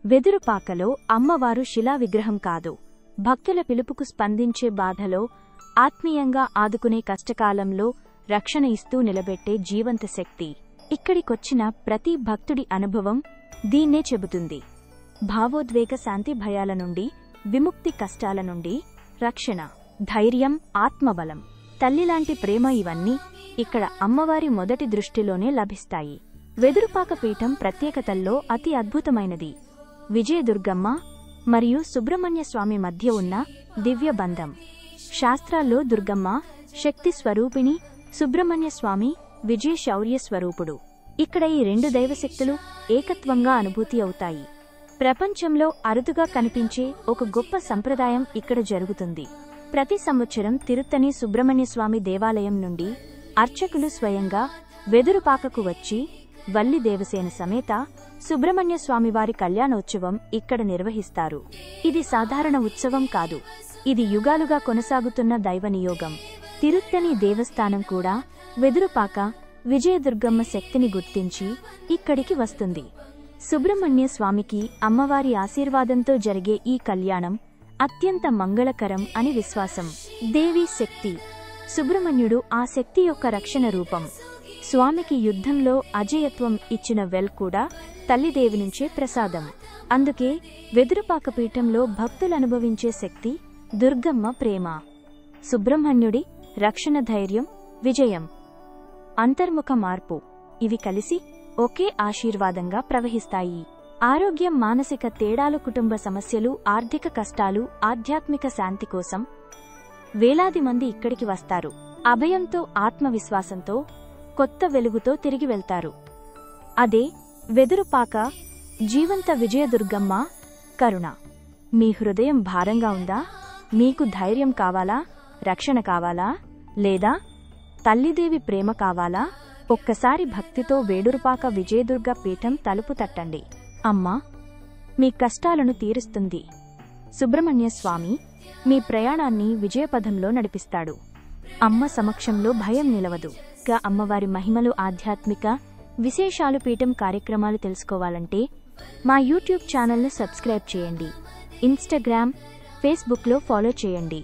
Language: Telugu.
వెదురుపాకలో అమ్మవారు శిలా విగ్రహం కాదు, భక్తుల పిలుపుకు స్పందించే బాధలో ఆత్మీయంగా ఆదుకునే కష్టకాలంలో రక్షణ ఇస్తూ నిలబెట్టే జీవంత శక్తి. ఇక్కడికొచ్చిన ప్రతి భక్తుడి అనుభవం దీన్నే చెబుతుంది. భావోద్వేగ శాంతి, భయాల నుండి విముక్తి, కష్టాల నుండి రక్షణ, ధైర్యం, ఆత్మబలం, తల్లిలాంటి ప్రేమ, ఇవన్నీ ఇక్కడ అమ్మవారి మొదటి దృష్టిలోనే లభిస్తాయి. వెదురుపాక పీఠం ప్రత్యేకతల్లో అతి అద్భుతమైనది విజయదుర్గమ్మ మరియు సుబ్రహ్మణ్య స్వామి మధ్య ఉన్న దివ్య బంధం. శాస్త్రాల్లో దుర్గమ్మ శక్తి స్వరూపిణి, సుబ్రహ్మణ్య స్వామి విజయ శౌర్య స్వరూపుడు. ఇక్కడ ఈ రెండు దైవశక్తులు ఏకత్వంగా అనుభూతి అవుతాయి. ప్రపంచంలో అరుదుగా కనిపించే ఒక గొప్ప సంప్రదాయం ఇక్కడ జరుగుతుంది. ప్రతి సంవత్సరం తిరుత్తని సుబ్రహ్మణ్యస్వామి దేవాలయం నుండి అర్చకులు స్వయంగా వెదురుపాకకు వచ్చి వల్లి దేవసేన సమేత సుబ్రహ్మణ్యస్వామివారి కళ్యాణోత్సవం ఇక్కడ నిర్వహిస్తారు. ఇది సాధారణ ఉత్సవం కాదు, ఇది యుగాలుగా కొనసాగుతున్న దైవనియోగం. తిరుత్తని దేవస్థానం కూడా వెదురుపాక విజయదుర్గమ్మ శక్తిని గుర్తించి ఇక్కడికి వస్తుంది. సుబ్రహ్మణ్య స్వామికి అమ్మవారి ఆశీర్వాదంతో జరిగే ఈ కళ్యాణం అత్యంత మంగళకరం అని విశ్వాసం. దేవీ శక్తి, సుబ్రహ్మణ్యుడు ఆ శక్తి యొక్క రక్షణ రూపం. స్వామికి యుద్ధంలో అజేయత్వం ఇచ్చిన వెల్ కూడా తల్లిదేవి నుంచే ప్రసాదం. అందుకే వెదురుపాక పీఠంలో భక్తులనుభవించే శక్తి దుర్గమ్మ ప్రేమ, సుబ్రహ్మణ్యుడి రక్షణ, ధైర్యం, విజయం, అంతర్ముఖ మార్పు, ఇవి కలిసి ఒకే ఆశీర్వాదంగా ప్రవహిస్తాయి. ఆరోగ్యం, మానసిక తేడాలు, కుటుంబ సమస్యలు, ఆర్థిక కష్టాలు, ఆధ్యాత్మిక శాంతి కోసం వేలాది మంది ఇక్కడికి వస్తారు. అభయంతో, ఆత్మవిశ్వాసంతో, కొత్త వెలుగుతో తిరిగి వెళ్తారు. అదే వెదురుపాక జీవంత విజయదుర్గమ్మ కరుణ. మీ హృదయం భారంగా ఉందా? మీకు ధైర్యం కావాలా? రక్షణ కావాలా? లేదా తల్లిదేవి ప్రేమ కావాలా? ఒక్కసారి భక్తితో వేడురుపాక విజయదుర్గ పీఠం తలుపు తట్టండి. అమ్మ మీ కష్టాలను తీరుస్తుంది. సుబ్రహ్మణ్య స్వామి మీ ప్రయాణాన్ని విజయపథంలో నడిపిస్తాడు. అమ్మ సమక్షంలో భయం నిలవదు. అమ్మవారి మహిమలు, ఆధ్యాత్మిక విశేషాలు, పీఠం కార్యక్రమాలు తెలుసుకోవాలంటే మా యూట్యూబ్ ఛానల్ను సబ్స్క్రైబ్ చేయండి. ఇన్స్టాగ్రామ్, ఫేస్బుక్లో ఫాలో చేయండి.